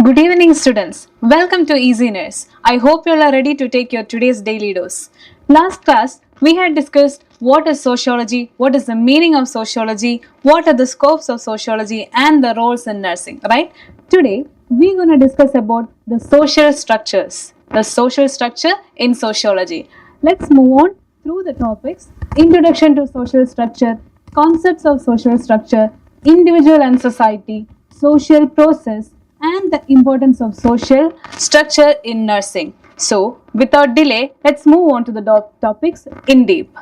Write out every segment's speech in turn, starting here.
Good evening, students. Welcome to Easy Nurse. I hope you all are ready to take your today's daily dose. Last class, we had discussed what is sociology, what is the meaning of sociology, what are the scopes of sociology, and the roles in nursing, right? Today, we're going to discuss about the social structures, the social structure in sociology. Let's move on through the topics. Introduction to social structure, concepts of social structure, individual and society, social process, and the importance of social structure in nursing. So, without delay, let's move on to the topics in deep.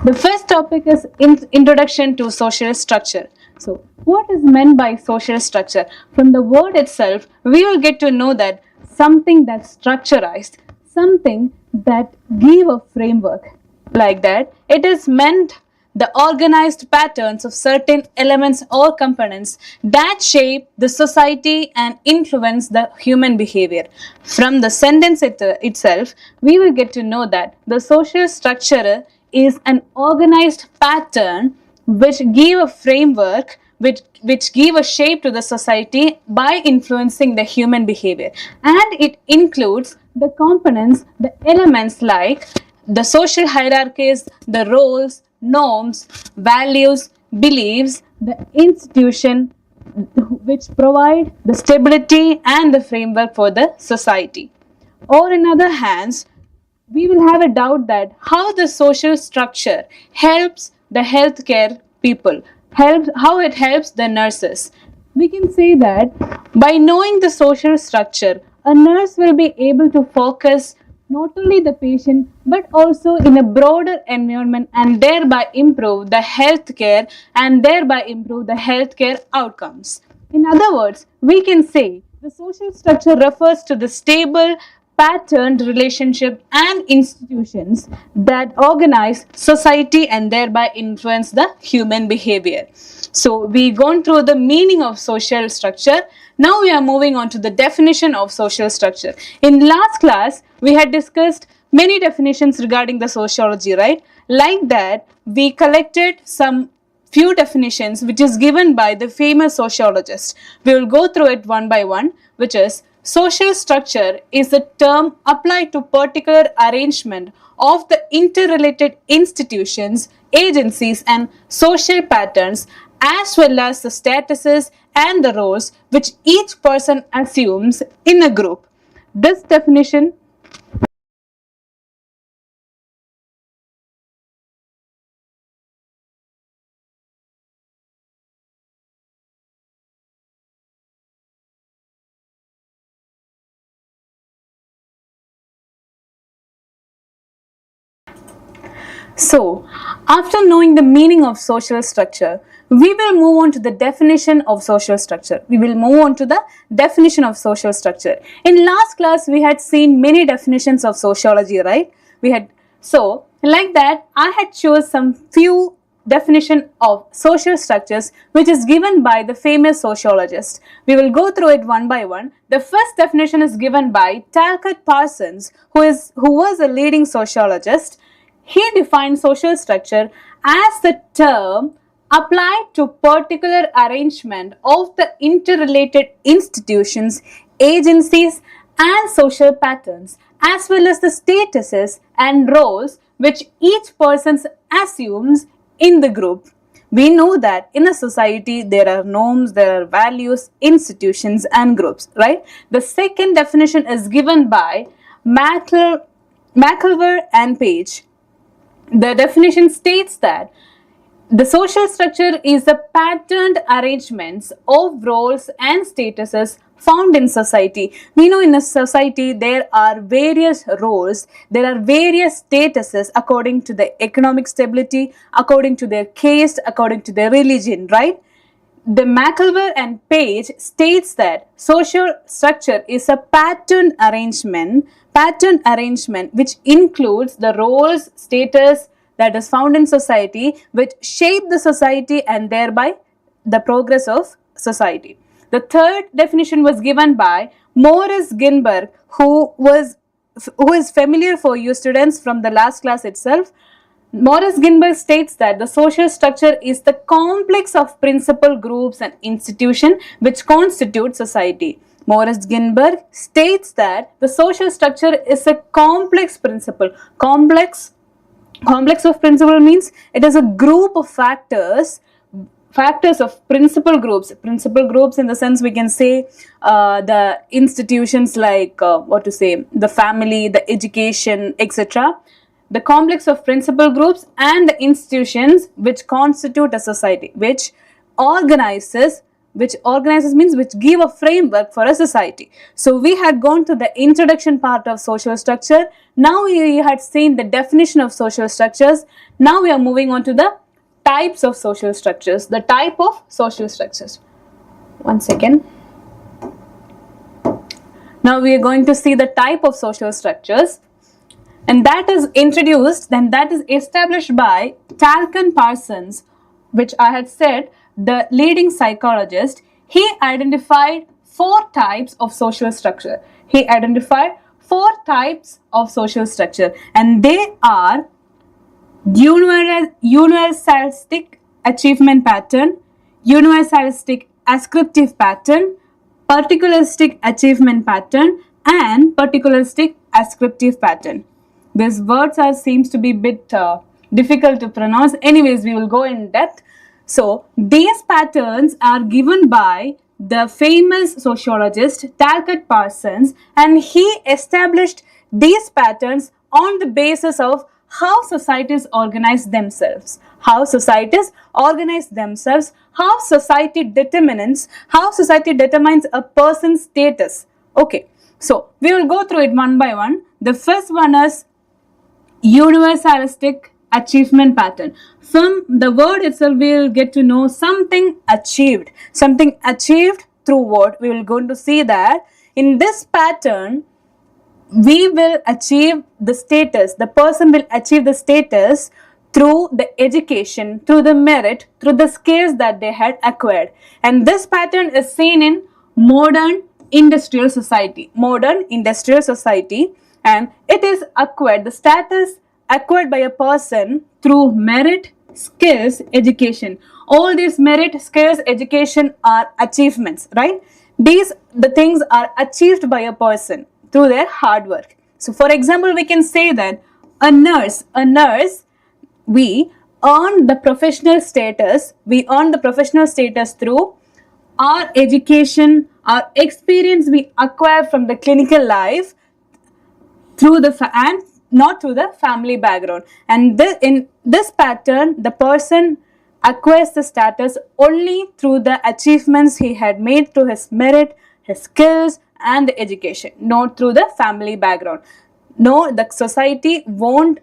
The first topic is introduction to social structure. So, what is meant by social structure? From the word itself, we will get to know that something that's structurized, something that give a framework. Like that, it is meant the organized patterns of certain elements or components that shape the society and influence the human behavior. From the sentence itself, we will get to know that the social structure is an organized pattern which give a framework, which give a shape to the society by influencing the human behavior. And it includes the components, the elements like the social hierarchies, the roles, norms, values, beliefs, the institution which provide the stability and the framework for the society. Or in other hands, we will have a doubt that how the social structure helps the healthcare people, how it helps the nurses. We can say that by knowing the social structure, a nurse will be able to focus not only the patient but also in a broader environment and thereby improve the healthcare and thereby improve the healthcare outcomes. In other words, we can say the social structure refers to the stable, patterned relationship and institutions that organize society and thereby influence the human behavior. So we've gone through the meaning of social structure. Now we are moving on to the definition of social structure. In last class, we had discussed many definitions regarding the sociology, right? Like that, we collected some few definitions which is given by the famous sociologist. We will go through it one by one, which is social structure is a term applied to particular arrangement of the interrelated institutions, agencies and social patterns as well as the statuses and the roles which each person assumes in a group. This definition So, after knowing the meaning of social structure, we will move on to the definition of social structure. We will move on to the definition of social structure. In last class, we had seen many definitions of sociology, right? Like that, I had chose some few definition of social structures which is given by the famous sociologist. We will go through it one by one. The first definition is given by Talcott Parsons, who was a leading sociologist. He defined social structure as the term applied to particular arrangement of the interrelated institutions, agencies and social patterns as well as the statuses and roles which each person assumes in the group. We know that in a society there are norms, there are values, institutions and groups, right? The second definition is given by McIlver and Page. The definition states that the social structure is the patterned arrangements of roles and statuses found in society. We know in a society there are various roles, there are various statuses according to the economic stability, according to their caste, according to their religion, right? The McIlver and Page states that social structure is a patterned arrangement which includes the roles, status that is found in society which shape the society and thereby the progress of society. The third definition was given by Morris Ginberg, who is familiar for you students from the last class itself. Morris Ginberg states that the social structure is the complex of principal groups and institutions which constitute society. Morris Ginsburg states that the social structure is a complex principle. Complex of principle means it is a group of factors of principal groups in the sense we can say the institutions like the family, the education, etc. The complex of principal groups and the institutions which constitute a society, which organizes means which give a framework for a society. So we had gone to the introduction part of social structure. Now we had seen the definition of social structures. Now we are moving on to the types of social structures. The type of social structures. One second. Now we are going to see the type of social structures, and that is established by Talcott Parsons, which I had said, the leading psychologist. He identified 4 types of social structure. And they are universalistic achievement pattern, universalistic ascriptive pattern, particularistic achievement pattern, and particularistic ascriptive pattern. These words seems to be a bit difficult to pronounce. Anyways, we will go in depth. So these patterns are given by the famous sociologist Talcott Parsons, and he established these patterns on the basis of how societies organize themselves, how society determines a person's status. Okay, so we will go through it one by one. The first one is universalistic achievement pattern. From the word itself, we will get to know something achieved through what? We will going to see that in this pattern, we will achieve the status. The person will achieve the status through the education, through the merit, through the skills that they had acquired. And this pattern is seen in modern industrial society, and it is acquired, the status acquired by a person through merit, skills, education. All these merit, skills, education are achievements, right? The things are achieved by a person through their hard work. So for example, we can say that a nurse, we earn the professional status through our education, our experience we acquire from the clinical life, and not through the family background. And in this pattern, the person acquires the status only through the achievements he had made through his merit, his skills, and the education, not through the family background. No, the society won't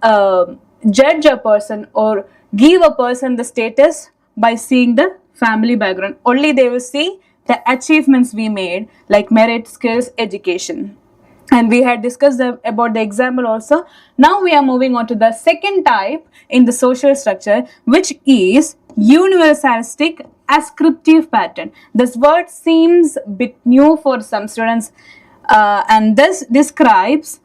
judge a person or give a person the status by seeing the family background. Only they will see the achievements we made, like merit, skills, education. And we had discussed about the example also. Now we are moving on to the second type in the social structure, which is universalistic ascriptive pattern. This word seems a bit new for some students, and this describes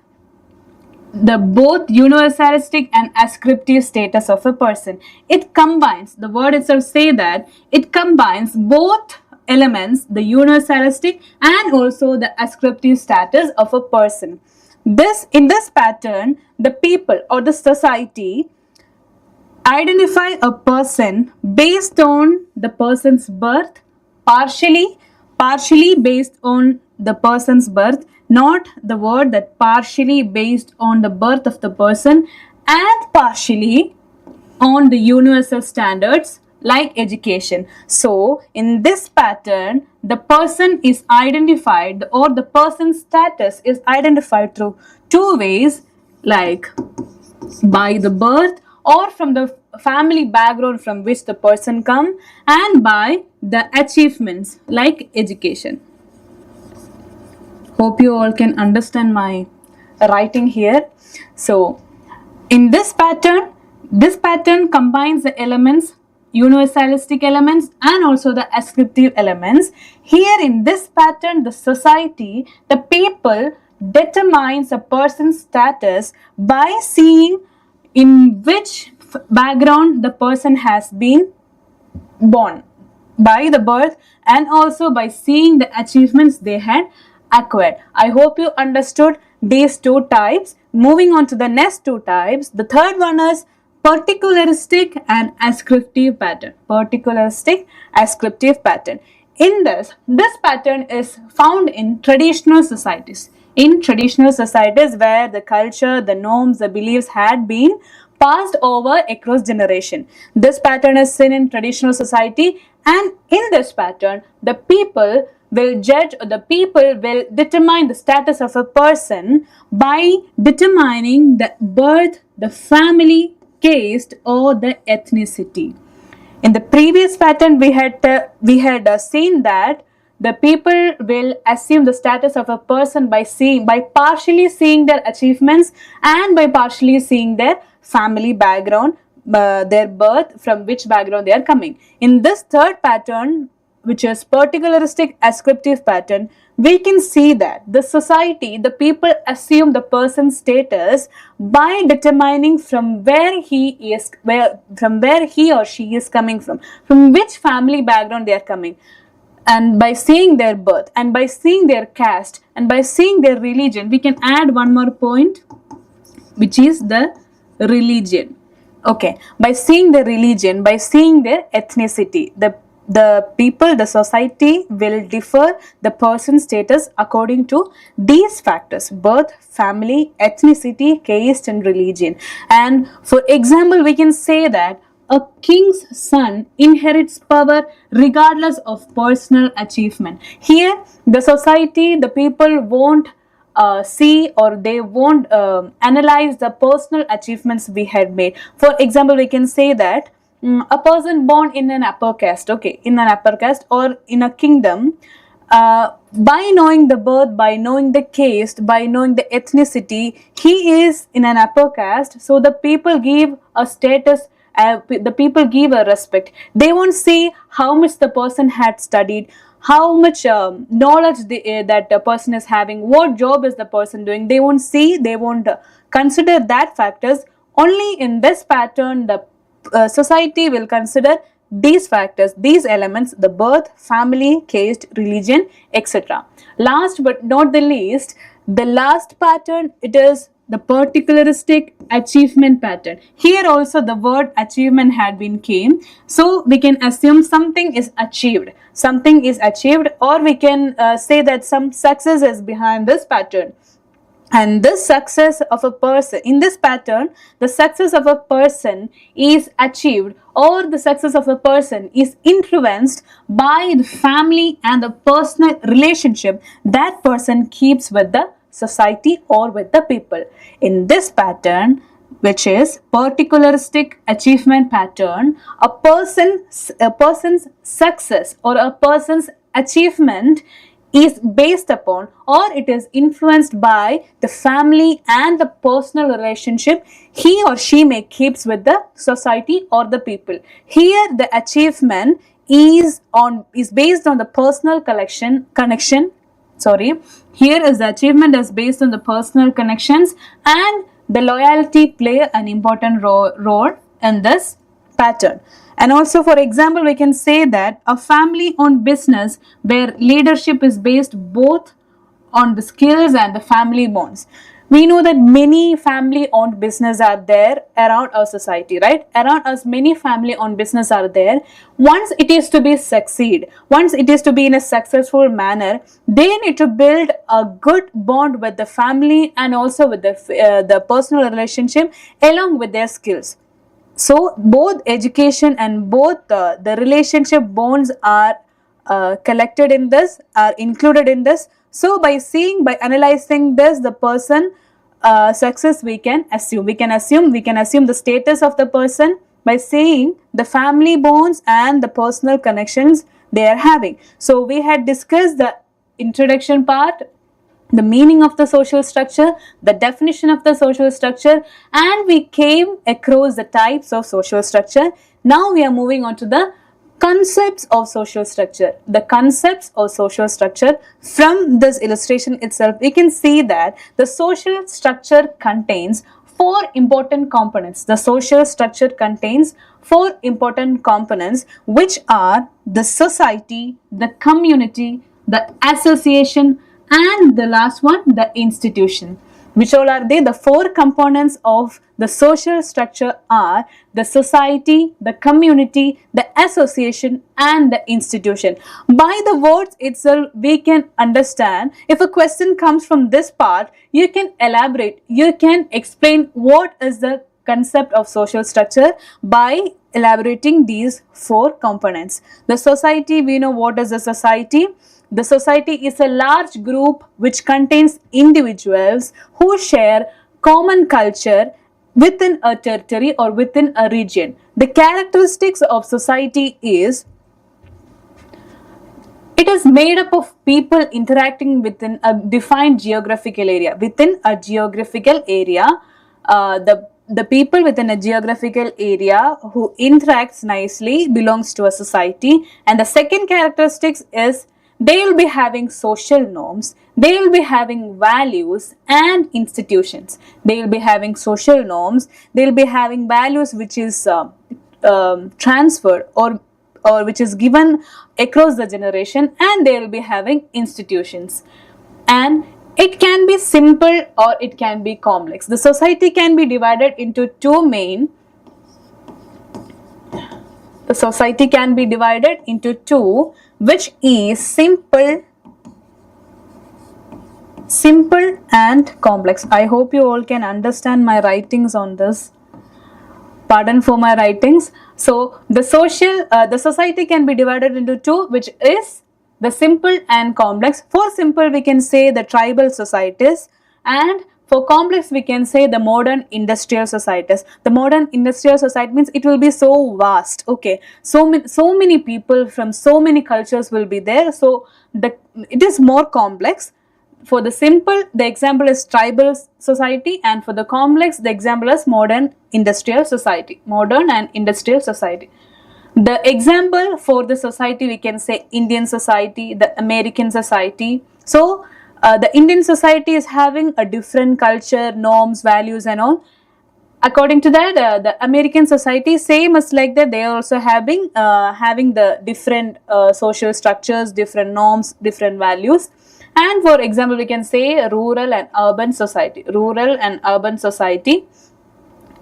the both universalistic and ascriptive status of a person. It combines, the word itself say that it combines both elements, the universalistic and also the ascriptive status of a person. In this pattern, the people or the society identify a person based on the person's birth, partially based on the person's birth, not the word that partially based on the birth of the person, and partially on the universal standards like education. So in this pattern, the person is identified, or the person's status is identified through 2 ways, like by the birth or from the family background from which the person come, and by the achievements like education. Hope you all can understand my writing here. So in this pattern combines the elements, universalistic elements and also the ascriptive elements. Here in this pattern, the society, the people determines a person's status by seeing in which background the person has been born. by the birth and also by seeing the achievements they had acquired. I hope you understood these two types. Moving on to the next two types, the third one is particularistic and ascriptive pattern. Particularistic, ascriptive pattern. In this pattern is found in traditional societies. In traditional societies where the culture, the norms, the beliefs had been passed over across generation. This pattern is seen in traditional society, and in this pattern, the people will judge, or the people will determine the status of a person by determining the birth, the family, caste, or the ethnicity. In the previous pattern, we had seen that the people will assume the status of a person by partially seeing their achievements and by partially seeing their family background, their birth, from which background they are coming. In this third pattern, which is particularistic ascriptive pattern, we can see that the society, the people assume the person's status by determining from where he or she is coming from which family background they are coming, and by seeing their birth and by seeing their caste and by seeing their religion. We can add one more point, which is the religion. Okay, by seeing their religion, by seeing their ethnicity, the people, the society will differ the person's status according to these factors: birth, family, ethnicity, caste, and religion. And for example, we can say that a king's son inherits power regardless of personal achievement. Here, the society, the people won't see, or they won't analyze the personal achievements we had made. For example, we can say that a person born in an upper caste, okay, in an upper caste or in a kingdom, by knowing the birth, by knowing the caste, by knowing the ethnicity, he is in an upper caste. So the people give a status, the people give a respect. They won't see how much the person had studied, how much knowledge that the person is having, what job is the person doing. They won't see, they won't consider that factors. Only in this pattern, the society will consider these factors, these elements: the birth, family, caste, religion, etc. Last but not the least, the last pattern, it is the particularistic achievement pattern. Here also the word achievement had been came, so we can assume something is achieved, or we can say that some success is behind this pattern. And this success of a person, in this pattern, the success of a person is achieved, or the success of a person is influenced by the family and the personal relationship that person keeps with the society or with the people. In this pattern, which is particularistic achievement pattern, a person's success or a person's achievement is based upon, or it is influenced by, the family and the personal relationship he or she may keeps with the society or the people. Here the achievement is based on the personal connection. Here is the achievement is based on the personal connections, and the loyalty play an important role in this pattern. And also, for example, we can say that a family-owned business where leadership is based both on the skills and the family bonds. We know that many family-owned businesses are there around our society, right? Around us, many family-owned businesses are there. Once it is to be succeed, once it is to be in a successful manner, they need to build a good bond with the family and also with the personal relationship along with their skills. So both education and both the relationship bonds are collected in this, are included in this. So by analyzing this, the person success we can assume the status of the person by seeing the family bonds and the personal connections they are having. So we had discussed the introduction part, the meaning of the social structure, the definition of the social structure, and we came across the types of social structure. Now we are moving on to the concepts of social structure. The concepts of social structure. From this illustration itself, we can see that the social structure contains four important components. The social structure contains four important components, which are the society, the community, the association, and the last one, the institution. Which all are they? The four components of the social structure are the society, the community, the association, and the institution. By the words itself, we can understand. If a question comes from this part, you can elaborate, you can explain what is the concept of social structure by elaborating these four components. The society, we know what is the society. The society is a large group which contains individuals who share common culture within a territory or within a region. The characteristics of society is it is made up of people interacting within a defined geographical area. Within a geographical area, the people within a geographical area who interacts nicely belongs to a society. And the second characteristics is they will be having social norms, they will be having values and institutions. They will be having social norms, they will be having values which is transferred or which is given across the generation, and they will be having institutions. And it can be simple or it can be complex. The society can be divided into two main. The society can be divided into two, which is simple and complex. I hope you all can understand my writings on this. Pardon for my writings. So the society can be divided into two, which is the simple and complex. For simple, we can say the tribal societies, and for complex, we can say the modern industrial societies. The modern industrial society means it will be so vast. Okay, so many people from so many cultures will be there. So it is more complex. For the simple, the example is tribal society, and for the complex, the example is modern industrial society. Modern and industrial society. The example for the society, we can say Indian society, the American society. So the Indian society is having a different culture, norms, values and all. According to that, the American society, same as like that, they are also having the different social structures, different norms, different values. And for example, we can say rural and urban society. Rural and urban society.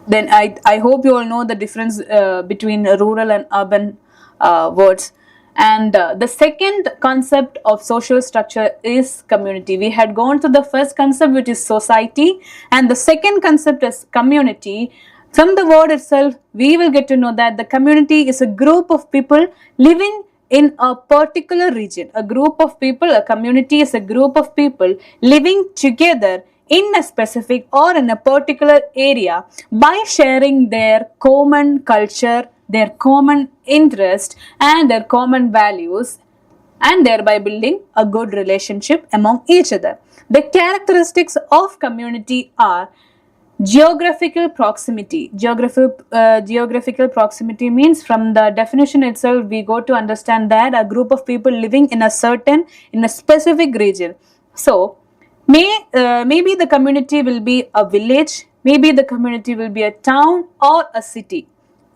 Then I hope you all know the difference between rural and urban words. And the second concept of social structure is community. We had gone to the first concept, which is society, and the second concept is community. From the word itself, we will get to know that the community is a group of people living in a particular region. A group of people, a community is a group of people living together in a specific or in a particular area by sharing their common culture, their common interest and their common values, and thereby building a good relationship among each other. The characteristics of community are geographical proximity. Geographical proximity means, from the definition itself, we go to understand that a group of people living in a specific region. So maybe the community will be a village, maybe the community will be a town or a city.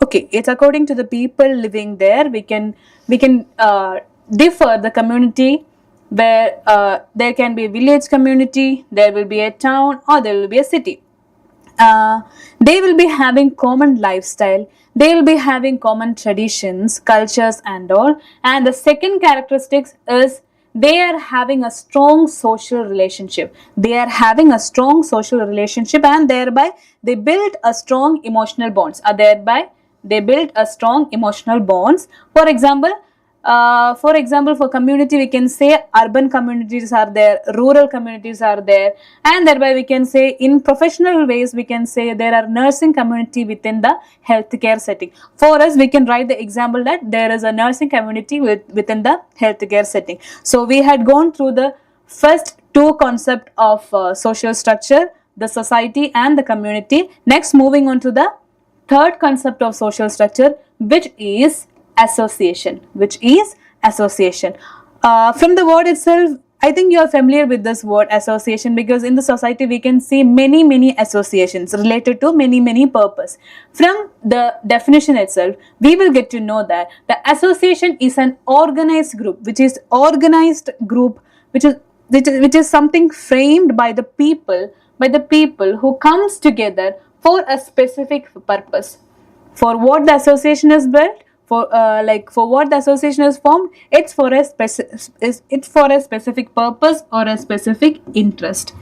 Okay, it's according to the people living there. We can differ the community, where there can be a village community, there will be a town, or there will be a city. They will be having common lifestyle, they will be having common traditions, cultures and all. And the second characteristics is they are having a strong social relationship. They are having a strong social relationship, and thereby they build a strong emotional bonds. For example, for community, we can say urban communities are there, rural communities are there, and thereby we can say in professional ways, we can say there are nursing community within the healthcare setting. For us, we can write the example that there is a nursing community within the healthcare setting. So we had gone through the first two concepts of social structure, the society and the community. Next, moving on to the third concept of social structure, which is association. From the word itself, I think you are familiar with this word association, because in the society we can see many associations related to many purpose. From the definition itself, we will get to know that the association is an organized group, which is something framed by the people who comes together for a specific purpose. For what the association is built, for what the association is formed, it's for a specific purpose or a specific interest.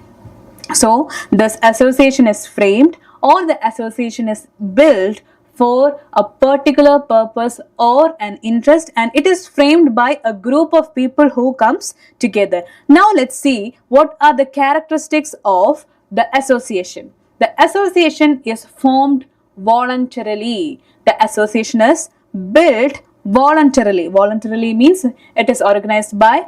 So this association is framed, or the association is built for a particular purpose or an interest, and it is framed by a group of people who comes together. Now let's see what are the characteristics of the association. The association is formed voluntarily. The association is built voluntarily. Voluntarily means it is organized by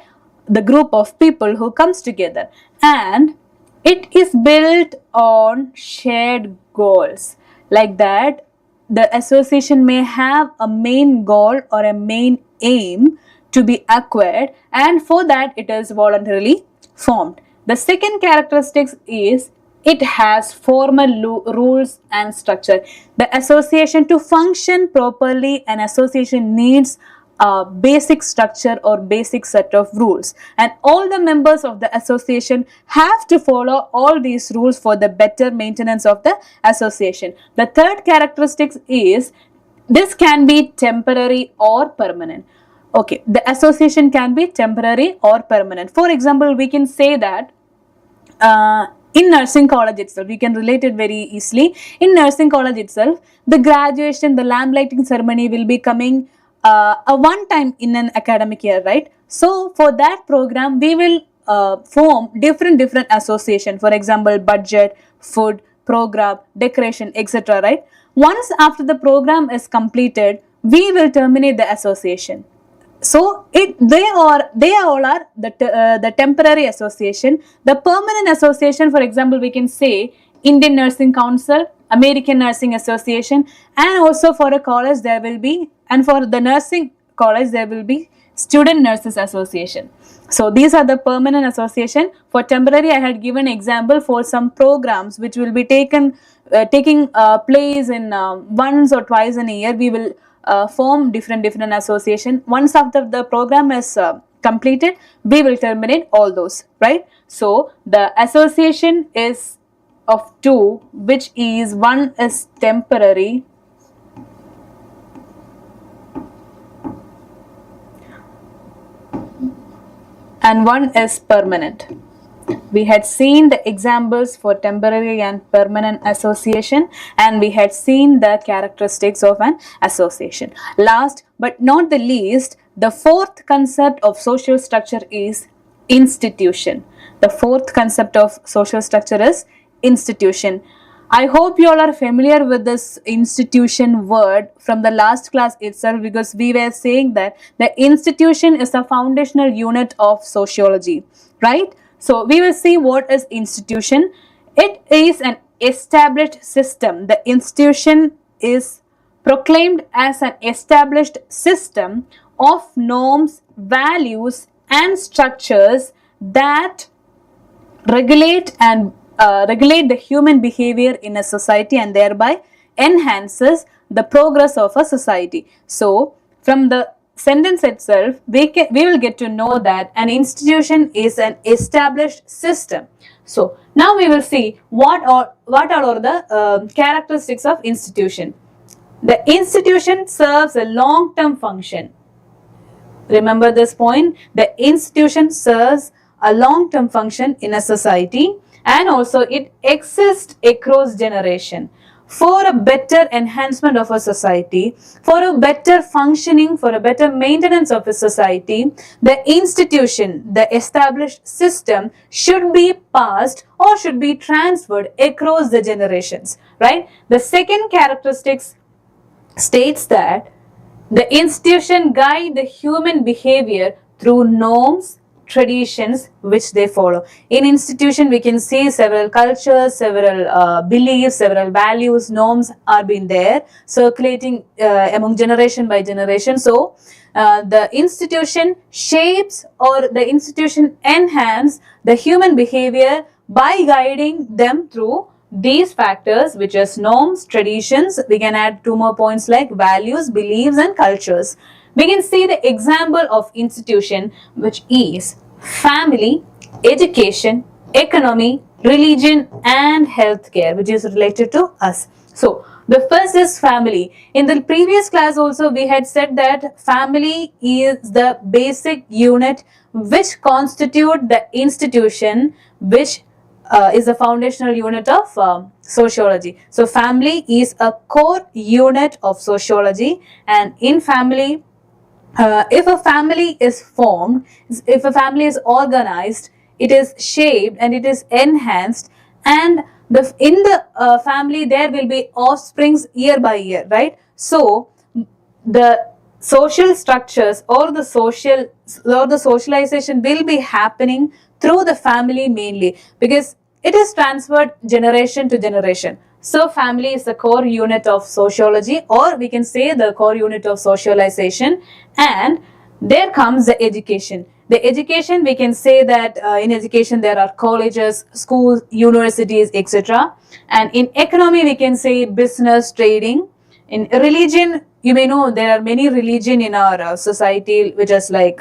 the group of people who comes together, and it is built on shared goals. Like that, the association may have a main goal or a main aim to be acquired, and for that it is voluntarily formed. The second characteristic is it has formal rules and structure. The association, to function properly, an association needs a basic structure or basic set of rules, and all the members of the association have to follow all these rules for the better maintenance of the association. The third characteristic is this can be temporary or permanent. Okay, the association can be temporary or permanent. For example, we can say that in nursing college itself, we can relate it very easily. In nursing college itself, the graduation, the lamp lighting ceremony will be coming a one time in an academic year, right? So for that program, we will form different association. For example, budget, food, program, decoration, etc. Right? Once after the program is completed, we will terminate the association. So they all are the temporary association. The permanent association, for example, we can say Indian Nursing Council, American Nursing Association, and also for a college there will be, and for the nursing college there will be Student Nurses Association. So these are the permanent association. For temporary, I had given example for some programs which will be taking place in once or twice in a year. We will form different association. Once after the program is completed, we will terminate all those, right? So the association is of two, which is one is temporary and one is permanent. We had seen the examples for temporary and permanent association, and we had seen the characteristics of an association. Last but not the least, the fourth concept of social structure is institution. The fourth concept of social structure is institution. I hope you all are familiar with this institution word from the last class itself, because we were saying that the institution is a foundational unit of sociology, right? So we will see what is institution. It is an established system. The institution is proclaimed as an established system of norms, values, and structures that regulate the human behavior in a society, and thereby enhances the progress of a society. So from the sentence itself, we will get to know that an institution is an established system. So now we will see what are the characteristics of institution. The institution serves a long-term function. Remember this point. The institution serves a long-term function in a society, and also it exists across generation for a better enhancement of a society, for a better functioning, for a better maintenance of a society. The institution, the established system, should be passed or should be transferred across the generations, right? The second characteristics states that the institution guide the human behavior through norms, traditions which they follow. In institution, we can see several cultures, several beliefs, several values, norms are being there, circulating among generation by generation. So, the institution shapes or the institution enhance the human behavior by guiding them through these factors, which is norms, traditions. We can add two more points like values, beliefs, and cultures. We can see the example of institution, which is family, education, economy, religion, and healthcare, which is related to us. So, the first is family. In the previous class also we had said that family is the basic unit which constitute the institution, which is a foundational unit of sociology. So, family is a core unit of sociology, and in family, if a family is formed, if a family is organized, it is shaped and it is enhanced, and in the family there will be offsprings year by year, right? So the social structures or the socialization will be happening through the family mainly, because it is transferred generation to generation. So family is the core unit of sociology, or we can say the core unit of socialization. And there comes the education. The education, we can say that in education there are colleges, schools, universities, etc. And in economy, we can say business, trading. In religion, you may know there are many religion in our society, which is like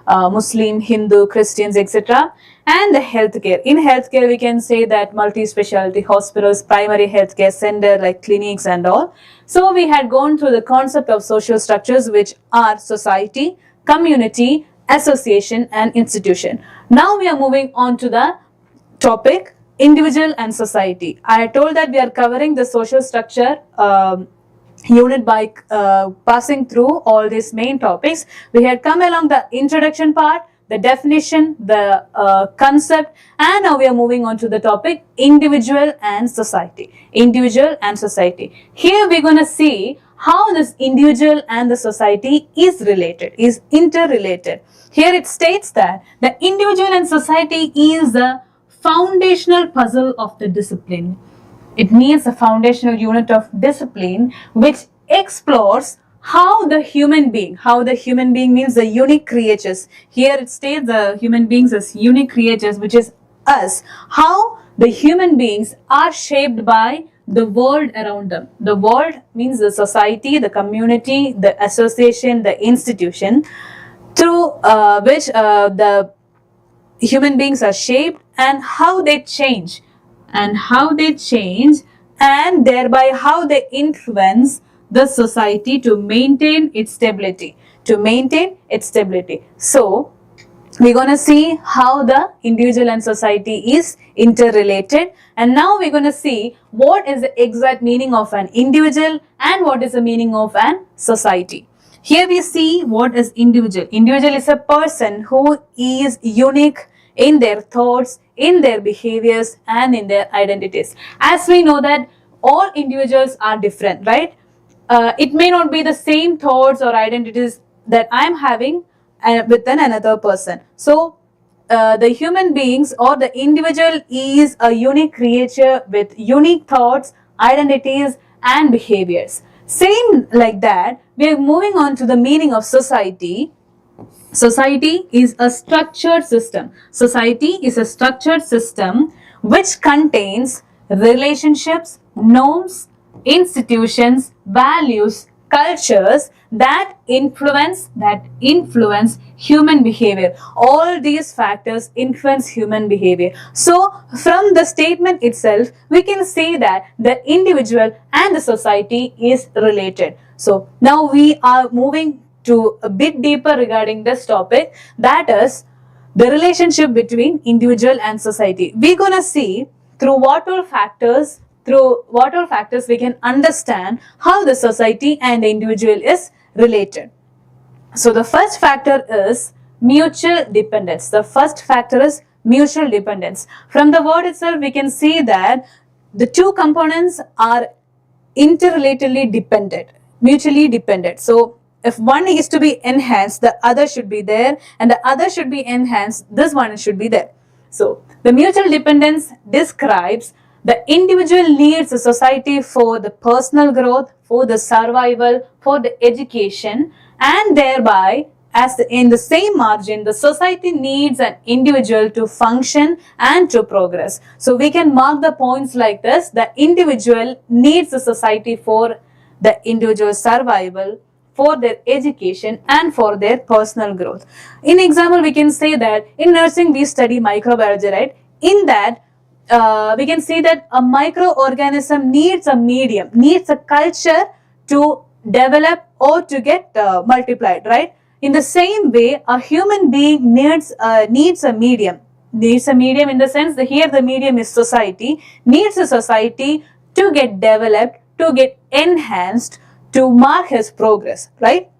Muslim, Hindu, Christians, etc. And the healthcare. In healthcare, we can say that multi-specialty hospitals, primary healthcare center like clinics and all. So we had gone through the concept of social structures, which are society, community, association, and institution. Now we are moving on to the topic individual and society. I told that we are covering the social structure unit by passing through all these main topics. We had come along the introduction part, the definition, the concept, and now we are moving on to the topic individual and society. Individual and society. Here we're going to see how this individual and the society is related, is interrelated. Here it states that the individual and society is the foundational puzzle of the discipline. It means a foundational unit of discipline which explores how the human being means the unique creatures. Here it states the human beings as unique creatures, which is us. How the human beings are shaped by the world around them. The world means the society, the community, the association, the institution, through which the human beings are shaped, and how they change, and thereby how they influence the society to maintain its stability. So we're going to see how the individual and society is interrelated, and now we're going to see what is the exact meaning of an individual and what is the meaning of an society. Here we see what is individual. Individual is a person who is unique in their thoughts, in their behaviors, and in their identities. As we know that all individuals are different, right? It may not be the same thoughts or identities that I am having with another person. So the human beings or the individual is a unique creature with unique thoughts, identities, and behaviors. Same like that, we are moving on to the meaning of society. Society is a structured system. Society is a structured system which contains relationships, norms, institutions, values, cultures that influence human behavior. All these factors influence human behavior. So from the statement itself, we can say that the individual and the society is related. So now we are moving to a bit deeper regarding this topic, that is the relationship between individual and society. We're going to see through what all factors we can understand how the society and the individual is related. So the first factor is mutual dependence. From the word itself, we can see that the two components are interrelatedly dependent, mutually dependent. So if one is to be enhanced, the other should be there, and the other should be enhanced, this one should be there. So the mutual dependence describes the individual needs the society for the personal growth, for the survival, for the education, and thereby in the same margin, the society needs an individual to function and to progress. So we can mark the points like this. The individual needs the society for the individual survival, for their education, and for their personal growth. In example, we can say that in nursing we study microbiology, right? In that, we can see that a microorganism needs a medium, needs a culture to develop or to get multiplied, right? In the same way, a human being needs a medium. Needs a medium in the sense that here the medium is society, needs a society to get developed, to get enhanced, to mark his progress, right?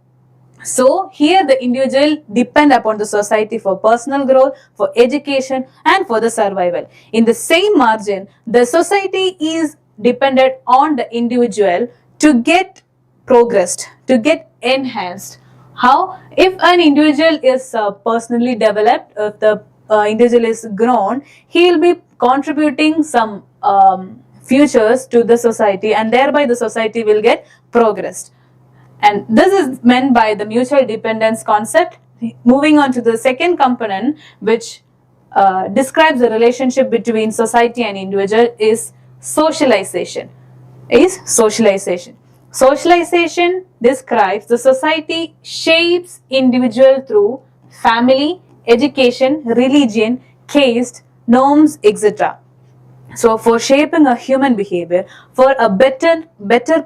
So here the individual depend upon the society for personal growth, for education, and for the survival. In the same margin, the society is dependent on the individual to get progressed, to get enhanced. How? If an individual is personally developed, if the individual is grown, he will be contributing some futures to the society, and thereby the society will get progressed. And this is meant by the mutual dependence concept. Moving on to the second component, which describes the relationship between society and individual, is socialization. Socialization describes the society shapes individual through family, education, religion, caste, norms, etc. So for shaping a human behavior, for a better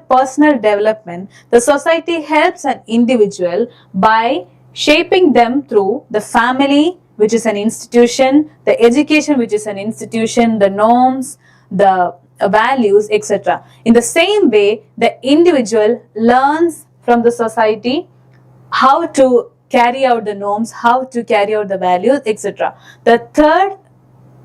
personal development, the society helps an individual by shaping them through the family, which is an institution, the education, which is an institution, the norms, the values, etc. In the same way, the individual learns from the society how to carry out the norms, how to carry out the values, etc. The third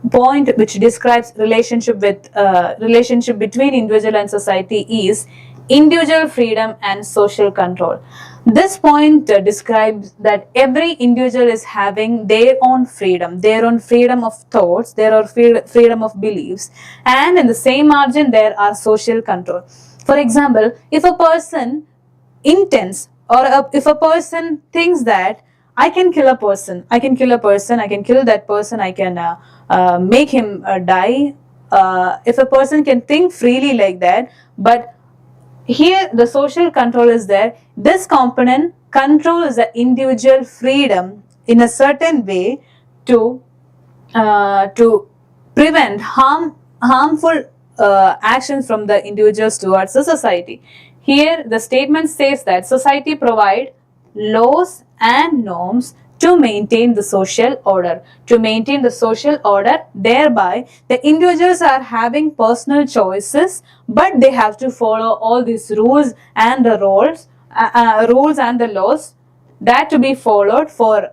point which describes relationship between individual and society is individual freedom and social control. This point describes that every individual is having their own freedom of thoughts, their own freedom of beliefs, and in the same margin there are social control. For example, if a person intends if a person thinks that I can kill that person, I can make him die. If a person can think freely like that, but here the social control is there. This component controls the individual freedom in a certain way to prevent harmful actions from the individuals towards the society. Here the statement says that society provide laws and norms to maintain the social order. Thereby the individuals are having personal choices, but they have to follow all these rules and the laws that to be followed for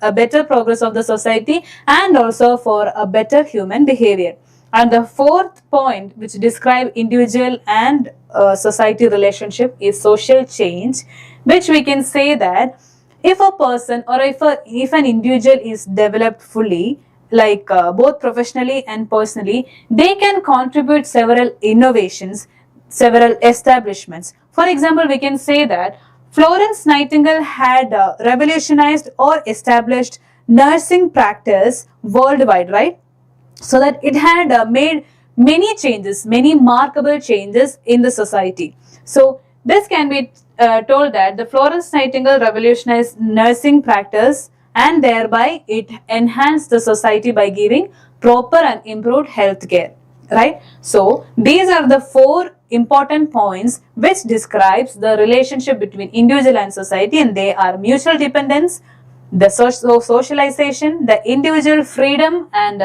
a better progress of the society and also for a better human behavior. And the fourth point which describe individual and society relationship is social change, which we can say that if a person or if an individual is developed fully, like both professionally and personally, they can contribute several innovations, several establishments. For example, we can say that Florence Nightingale had revolutionized or established nursing practice worldwide, right? So that it had made many changes, many markable changes in the society. So this can be told that the Florence Nightingale revolutionized nursing practice and thereby it enhanced the society by giving proper and improved health care, right? So these are the four important points which describes the relationship between individual and society, and they are mutual dependence, the socialization, the individual freedom and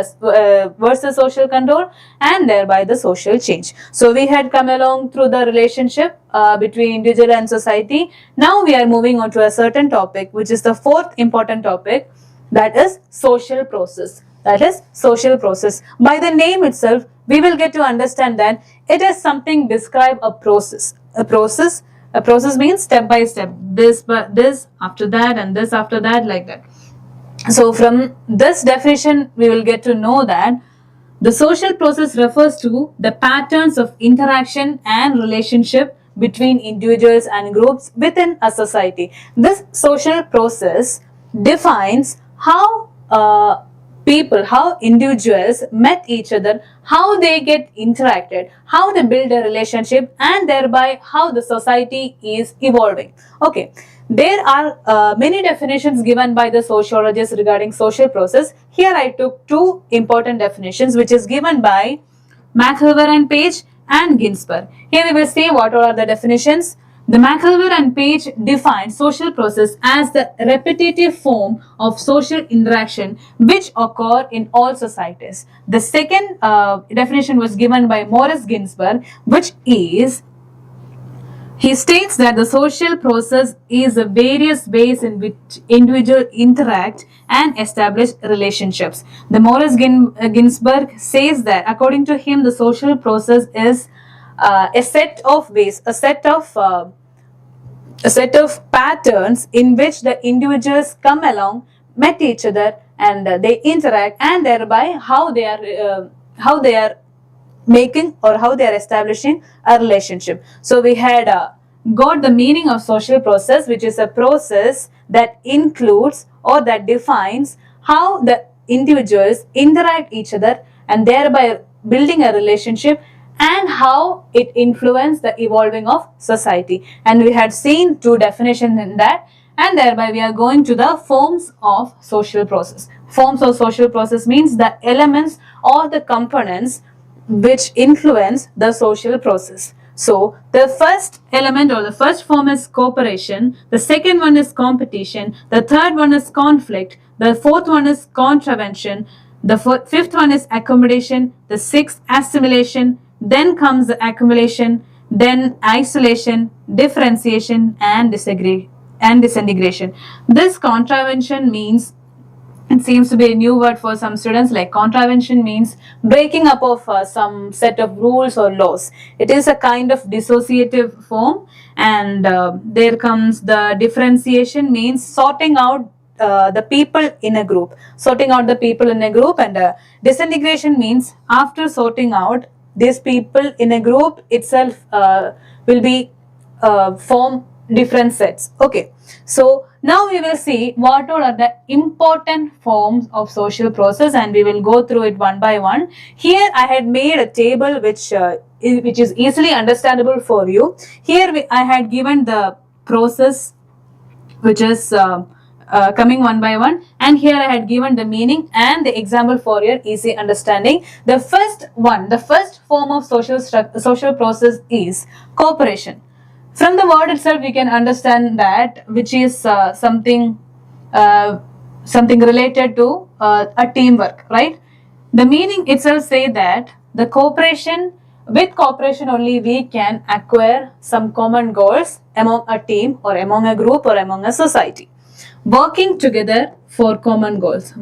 versus social control, and thereby the social change. So we had come along through the relationship between individual and society. Now we are moving on to a certain topic, which is the fourth important topic, that is social process. By the name itself, we will get to understand that it is something describe a process A process means step by step, this after that and this after that, like that. So from this definition we will get to know that the social process refers to the patterns of interaction and relationship between individuals and groups within a society. This social process defines how how individuals met each other, how they get interacted, how they build a relationship, and thereby how the society is evolving. Okay, there are many definitions given by the sociologists regarding social process. Here I took two important definitions, which is given by McIlver and Page and Ginsberg. Here we will see what are the definitions. The McIlver and Page define social process as the repetitive form of social interaction which occur in all societies. The second definition was given by Morris Ginsberg, which is, he states that the social process is the various ways in which individuals interact and establish relationships. The Morris Ginsberg says that according to him, the social process is a set of ways, a set of patterns in which the individuals come along, met each other, and they interact, and thereby how they are making or how they are establishing a relationship. So we had got the meaning of social process, which is a process that includes or that defines how the individuals interact each other and thereby building a relationship, and how it influences the evolving of society. And we had seen two definitions in that, and thereby we are going to the forms of social process. Forms of social process means the elements or the components which influence the social process. So the first element or the first form is cooperation, the second one is competition, the third one is conflict, the fourth one is contravention, the fifth one is accommodation, the sixth assimilation, then comes the accumulation, then isolation, differentiation, and disintegration. This contravention means, it seems to be a new word for some students, like contravention means breaking up of some set of rules or laws. It is a kind of dissociative form. And there comes the differentiation, means sorting out the people in a group. And disintegration means after sorting out these people in a group itself will be form different sets. Okay, so now we will see what all are the important forms of social process, and we will go through it one by one. Here I had made a table which is easily understandable for you. Here I had given the process which is coming one by one, and here I had given the meaning and the example for your easy understanding. The first form of social process is cooperation. From the word itself we can understand that which is something related to a teamwork, right? The meaning itself say that with cooperation only we can acquire some common goals among a team or among a group or among a society. Working together for common goals.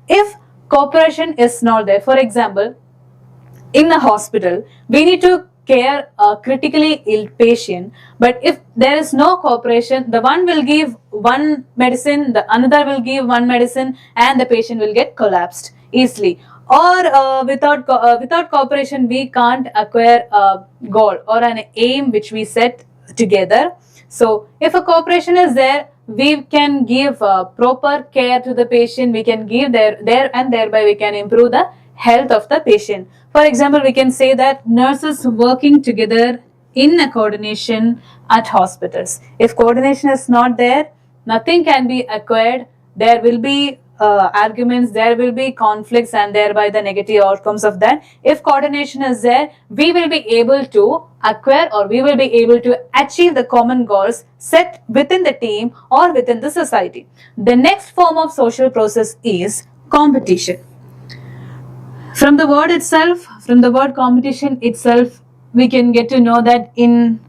If cooperation is not there, for example, in a hospital, we need to care a critically ill patient, but if there is no cooperation, the one will give one medicine, the another will give one medicine, and the patient will get collapsed easily. Or without cooperation, we can't acquire a goal or an aim which we set together. So if a cooperation is there, we can give proper care to the patient, we can give there and thereby we can improve the health of the patient. For example, we can say that nurses working together in a coordination at hospitals. If coordination is not there, nothing can be acquired. There will be arguments, there will be conflicts, and thereby the negative outcomes of that. If coordination is there, we will be able to acquire or we will be able to achieve the common goals set within the team or within the society. The next form of social process is competition. From the word competition itself, we can get to know that in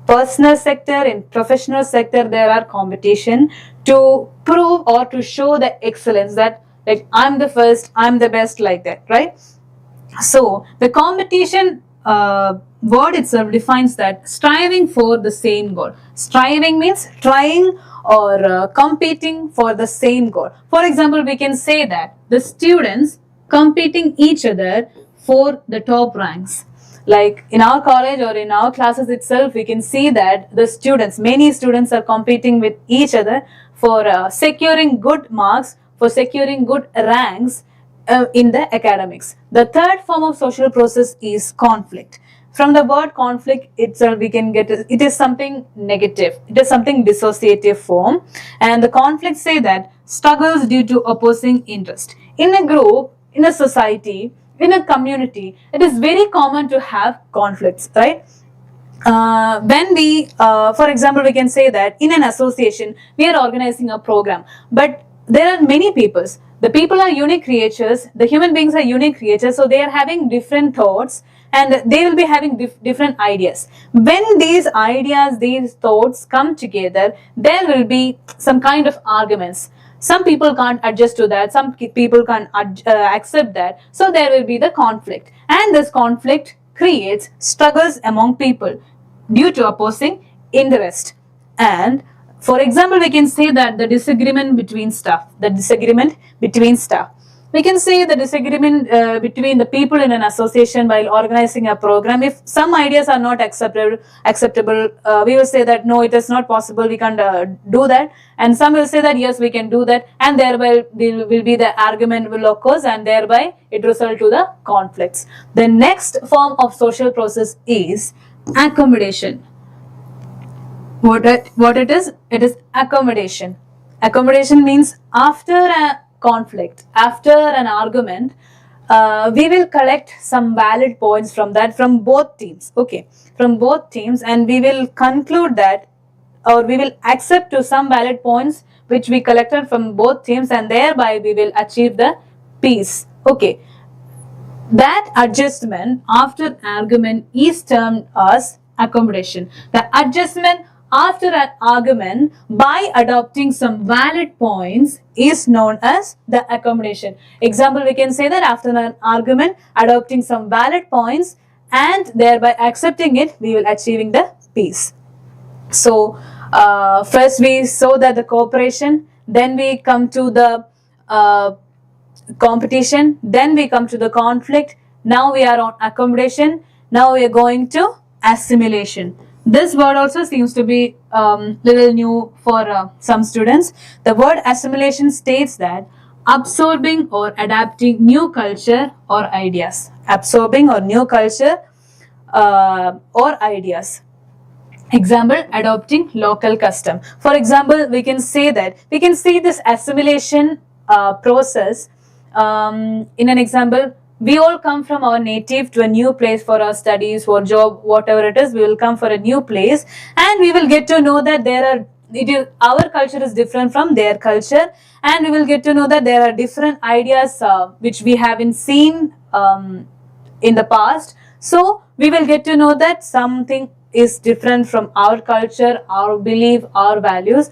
personal sector, in professional sector, there are competition to prove or to show the excellence, that like I'm the first, I'm the best, like that, right? So the competition word itself defines that striving for the same goal. Striving means trying or competing for the same goal. For example, we can say that the students competing each other for the top ranks. Like in our college or in our classes itself, we can see that the students, many students are competing with each other for securing good marks, for securing good ranks in the academics. The third form of social process is conflict. From the word conflict itself, we can get it is something negative. It is something dissociative form, and the conflicts say that struggles due to opposing interest. In a group, in a society, in a community, it is very common to have conflicts, right? For example, we can say that in an association, we are organizing a program, but there are many peoples. The people are unique creatures, the human beings are unique creatures, so they are having different thoughts and they will be having different ideas. When these ideas, these thoughts come together, there will be some kind of arguments. Some people can't adjust to that, some people can't accept that, so there will be the conflict. And this conflict creates struggles among people due to opposing interest. And for example, we can say that the disagreement between staff, we can say the disagreement between the people in an association while organizing a program. If some ideas are not acceptable, we will say that no, it is not possible, we can't do that. And some will say that yes, we can do that, and thereby there will be the argument will occur, and thereby it result to the conflicts. The next form of social process is accommodation. What it is? It is accommodation. Accommodation means after a conflict, after an argument, we will collect some valid points from that, from both teams. Okay, from both teams, and we will conclude that, or we will accept to some valid points which we collected from both teams, and thereby we will achieve the peace. Okay, that adjustment after argument is termed as accommodation. The adjustment after an argument by adopting some valid points is known as the accommodation. Example, we can say that after an argument, adopting some valid points and thereby accepting it, we will achieving the peace. So first we saw that the cooperation, then we come to the competition, then we come to the conflict. Now we are on accommodation. Now we are going to assimilation. This word also seems to be little new for some students. The word assimilation states that absorbing or adapting new culture or ideas. Absorbing or new culture or ideas. Example, adopting local custom. For example, we can say that we can see this assimilation process in an example. We all come from our native to a new place for our studies, for job, whatever it is. We will come for a new place, and we will get to know that our culture is different from their culture, and we will get to know that there are different ideas which we haven't seen in the past. So we will get to know that something is different from our culture, our belief, our values.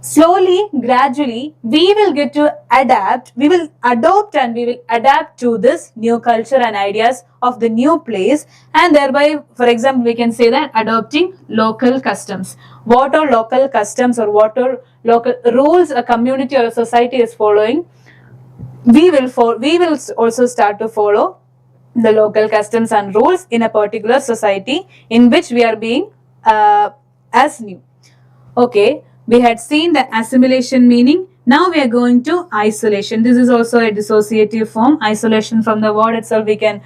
Slowly, gradually, we will get to adapt, we will adopt and we will adapt to this new culture and ideas of the new place, and thereby, for example, we can say that adopting local customs. What are local customs, or what are local rules a community or a society is following? We will also start to follow the local customs and rules in a particular society in which we are being as new. Okay. We had seen the assimilation meaning. Now we are going to isolation. This is also a dissociative form. Isolation, from the word itself, we can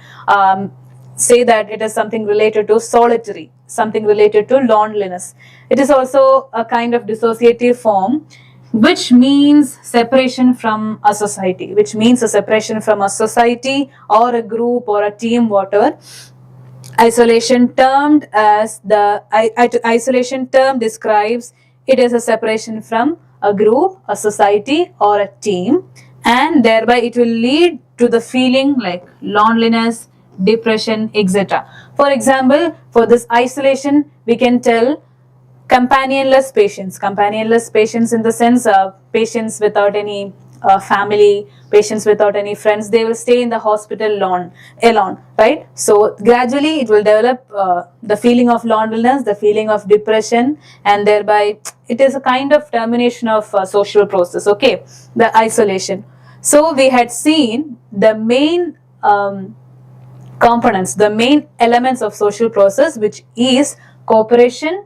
say that it is something related to solitary, something related to loneliness. It is also a kind of dissociative form, which means separation from a society, or a group or a team, whatever. Isolation term describes it as a separation from a group, a society, or a team, and thereby it will lead to the feeling like loneliness, depression, etc. For example, for this isolation, we can tell companionless patients in the sense of patients without any family, patients without any friends, they will stay in the hospital alone, right? So gradually it will develop the feeling of loneliness, the feeling of depression, and thereby it is a kind of termination of social process, okay, the isolation. So we had seen the main components, the main elements of social process, which is cooperation,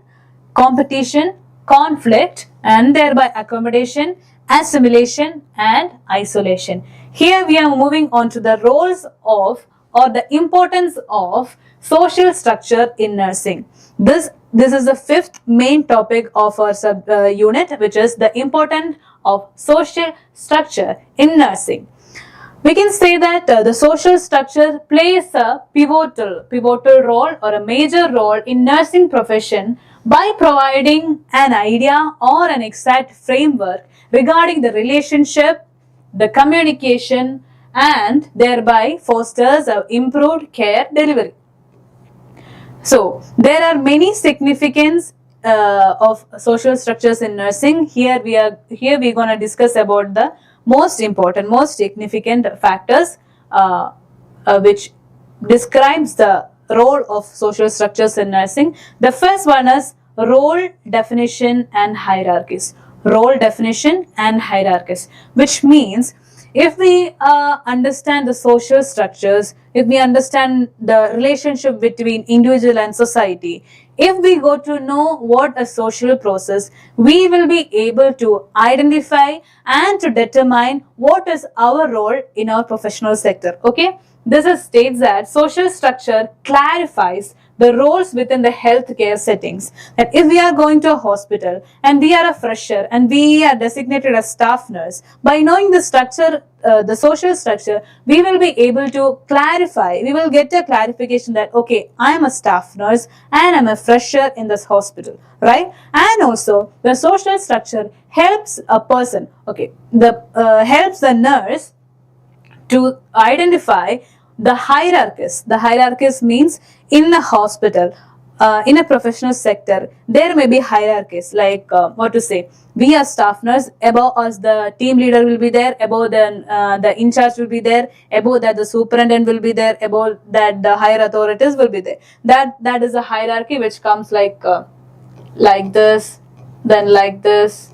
competition, conflict, and thereby accommodation, assimilation, and isolation. Here we are moving on to the roles of or the importance of social structure in nursing. This is the fifth main topic of our sub unit, which is the importance of social structure in nursing. We can say that the social structure plays a pivotal role or a major role in nursing profession by providing an idea or an exact framework regarding the relationship, the communication, and thereby fosters improved care delivery. So there are many significance of social structures in nursing. Here we're going to discuss about the most important, most significant factors which describes the role of social structures in nursing. The first one is role definition and hierarchies. Role definition and hierarchies, which means if we understand the social structures, if we understand the relationship between individual and society, if we go to know what a social process, we will be able to identify and to determine what is our role in our professional sector. Okay, this states that social structure clarifies the roles within the healthcare settings. That if we are going to a hospital and we are a fresher and we are designated as staff nurse, by knowing the structure, the social structure, we will be able to clarify, we will get a clarification that, okay, I am a staff nurse and I am a fresher in this hospital, right? And also the social structure helps a person, okay, helps the nurse to identify the hierarchies. The hierarchies means in a hospital, in a professional sector, there may be hierarchies like what to say. We are staff nurse. Above us, the team leader will be there. Above the in charge will be there. Above that, the superintendent will be there. Above that, the higher authorities will be there. That is a hierarchy which comes like this, then like this.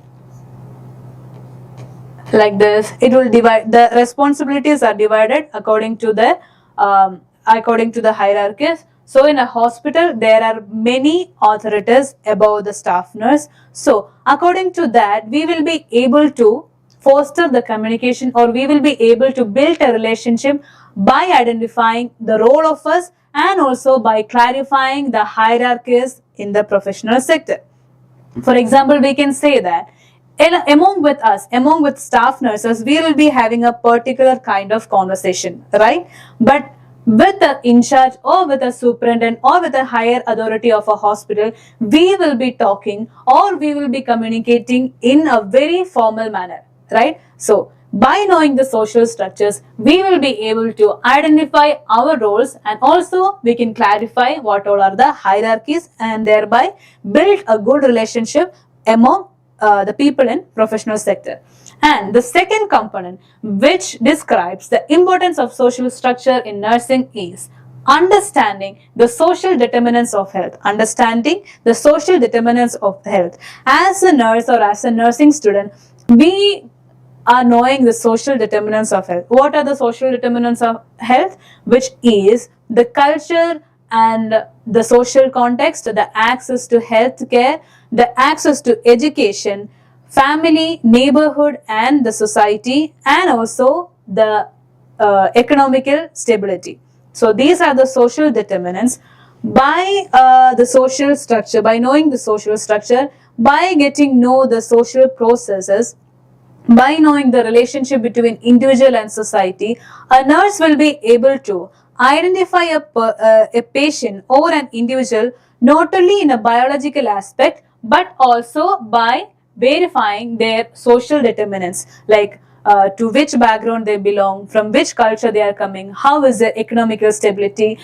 Like this, it will divide. The responsibilities are divided according to the hierarchies. So in a hospital, there are many authorities above the staff nurse. So according to that, we will be able to foster the communication, or we will be able to build a relationship by identifying the role of us and also by clarifying the hierarchies in the professional sector. For example, we can say that among with staff nurses, we will be having a particular kind of conversation, right? But with the in charge or with a superintendent or with a higher authority of a hospital, we will be talking or we will be communicating in a very formal manner, right? So by knowing the social structures, we will be able to identify our roles, and also we can clarify what all are the hierarchies and thereby build a good relationship among the people in professional sector. And the second component which describes the importance of social structure in nursing is understanding the social determinants of health. Understanding the social determinants of health. As a nurse or as a nursing student, we are knowing the social determinants of health. What are the social determinants of health? Which is the culture and the social context, the access to health care, the access to education, family, neighborhood, and the society, and also the economical stability. So these are the social determinants. By the social structure, by knowing the social structure, by getting know the social processes, by knowing the relationship between individual and society, a nurse will be able to identify a patient or an individual not only in a biological aspect but also by verifying their social determinants, like to which background they belong, from which culture they are coming, how is their economical stability,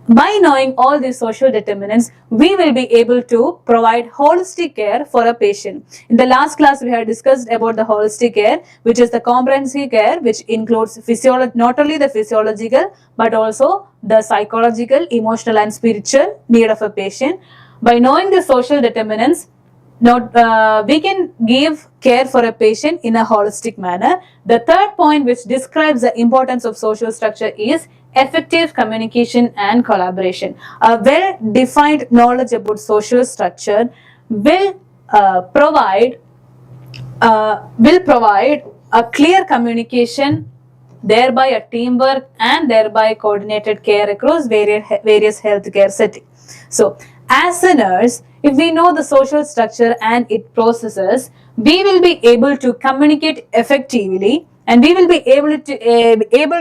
By knowing all these social determinants, we will be able to provide holistic care for a patient. In the last class, we had discussed about the holistic care, which is the comprehensive care, which includes not only the physiological, but also the psychological, emotional, and spiritual need of a patient. By knowing the social determinants, we can give care for a patient in a holistic manner. The third point, which describes the importance of social structure, is effective communication and collaboration. A well-defined knowledge about social structure will provide a clear communication, thereby a teamwork, and thereby coordinated care across various healthcare settings. So, as a nurse, if we know the social structure and its processes, we will be able to communicate effectively, and we will be able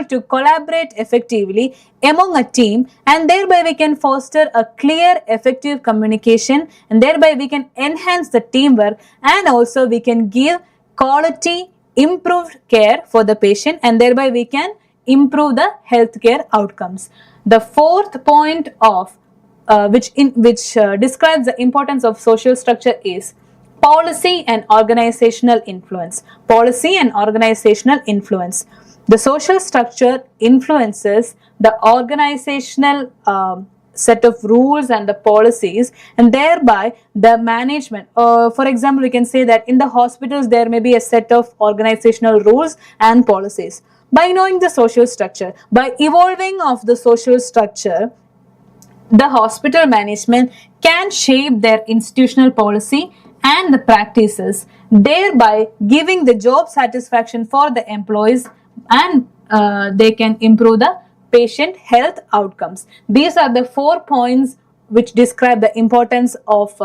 to collaborate effectively among a team, and thereby we can foster a clear, effective communication, and thereby we can enhance the teamwork, and also we can give quality, improved care for the patient, and thereby we can improve the healthcare outcomes. The fourth point of which describes the importance of social structure is policy and organizational influence. Policy and organizational influence. The social structure influences the organizational set of rules and the policies, and thereby the management. For example, we can say that in the hospitals there may be a set of organizational rules and policies. By knowing the social structure, by evolving of the social structure, the hospital management can shape their institutional policy and the practices, thereby giving the job satisfaction for the employees, and they can improve the patient health outcomes. These are the 4 points which describe the importance of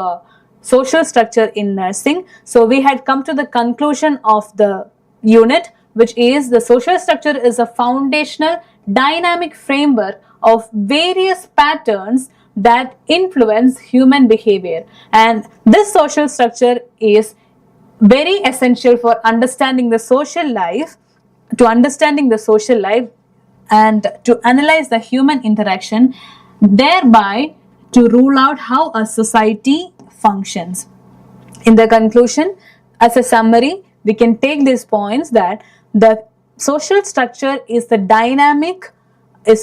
social structure in nursing. So we had come to the conclusion of the unit, which is the social structure is a foundational dynamic framework of various patterns that influence human behavior, and this social structure is very essential for understanding the social life, and to analyze the human interaction, thereby to rule out how a society functions. In the conclusion, as a summary, we can take these points that the social structure is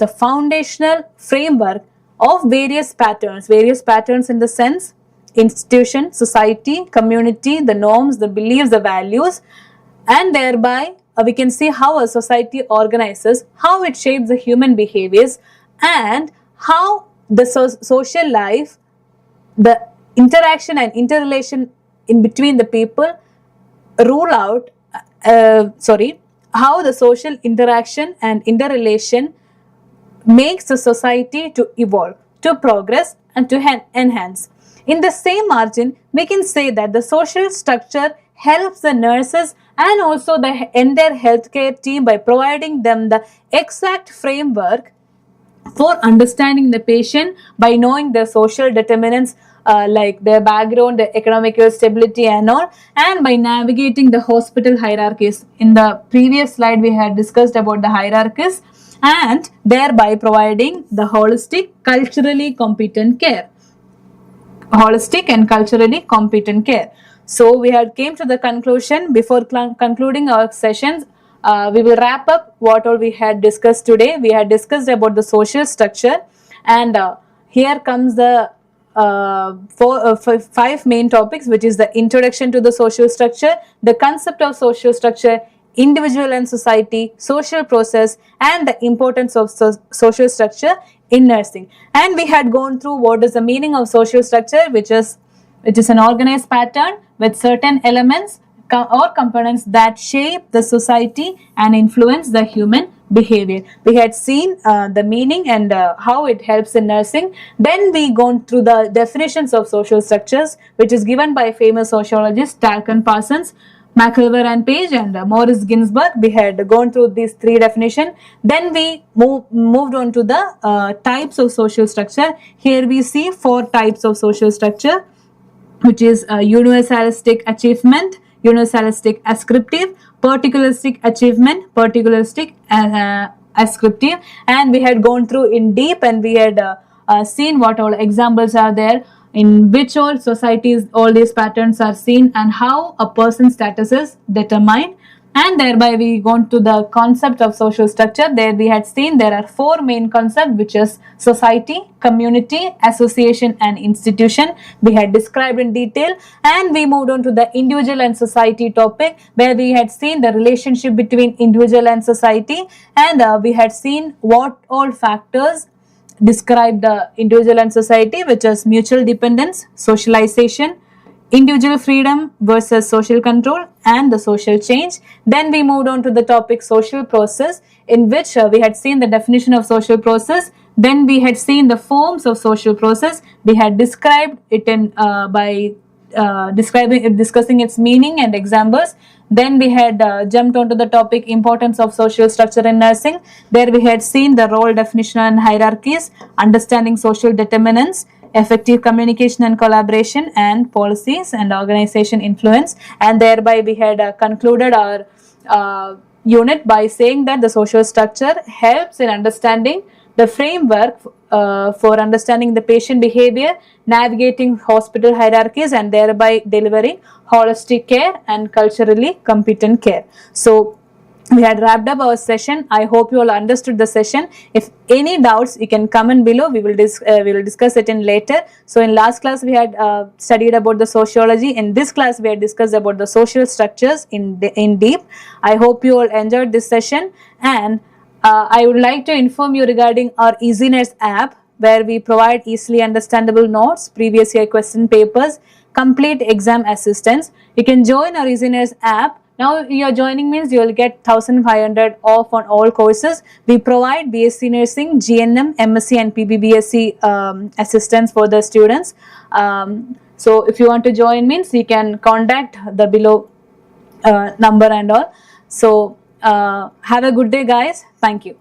a foundational framework of various patterns in the sense institution, society, community, the norms, the beliefs, the values, and thereby we can see how a society organizes, how it shapes the human behaviors, and how the social life, the interaction and interrelation in between the people how the social interaction and interrelation makes the society to evolve, to progress, and to enhance. In the same margin, we can say that the social structure helps the nurses and also the entire healthcare team by providing them the exact framework for understanding the patient, by knowing their social determinants like their background, their economical stability and all, and by navigating the hospital hierarchies. In the previous slide, we had discussed about the hierarchies, and thereby providing the holistic, culturally competent care. Holistic and culturally competent care. So we had came to the conclusion. Before concluding our sessions, we will wrap up what all we had discussed today. We had discussed about the social structure, and here comes the 5 main topics, which is the introduction to the social structure, the concept of social structure, individual and society, social process, and the importance of social structure in nursing. And we had gone through what is the meaning of social structure, which is an organized pattern with certain elements or components that shape the society and influence the human behavior. We had seen the meaning and how it helps in nursing. Then we gone through the definitions of social structures, which is given by famous sociologists Talcott Parsons, McIlver and Page, and Morris Ginsburg. We had gone through these 3 definitions. Then we moved on to the types of social structure. Here we see 4 types of social structure, which is universalistic achievement, universalistic ascriptive, particularistic achievement, particularistic ascriptive, and we had gone through in deep, and we had seen what all examples are there, in which all societies all these patterns are seen, and how a person's status is determined. And thereby we gone to the concept of social structure. There we had seen there are four main concepts, which is society, community, association, and institution. We had described in detail, and we moved on to the individual and society topic, where we had seen the relationship between individual and society, and we had seen what all factors describe the individual and society, which is mutual dependence, socialization, individual freedom versus social control, and the social change. Then we moved on to the topic social process, in which we had seen the definition of social process. Then we had seen the forms of social process. We had described it in by discussing its meaning and examples. Then we had jumped onto the topic importance of social structure in nursing. There we had seen the role definition and hierarchies, understanding social determinants, effective communication and collaboration, and policies and organization influence. And thereby we had concluded our unit by saying that the social structure helps in understanding the framework for understanding the patient behavior, navigating hospital hierarchies, and thereby delivering holistic care and culturally competent care. So we had wrapped up our session. I hope you all understood the session. If any doubts, you can comment below. We will discuss it in later. So in last class we had studied about the sociology. In this class we had discussed about the social structures in deep. I hope you all enjoyed this session, and I would like to inform you regarding our EasyNurse app, where we provide easily understandable notes, previous year question papers, complete exam assistance. You can join our EasyNurse app. Now your joining means you will get 1500 off on all courses. We provide BSc Nursing, GNM, MSc, and PBBSc assistance for the students. So if you want to join means you can contact the below number and all. So have a good day, guys. Thank you.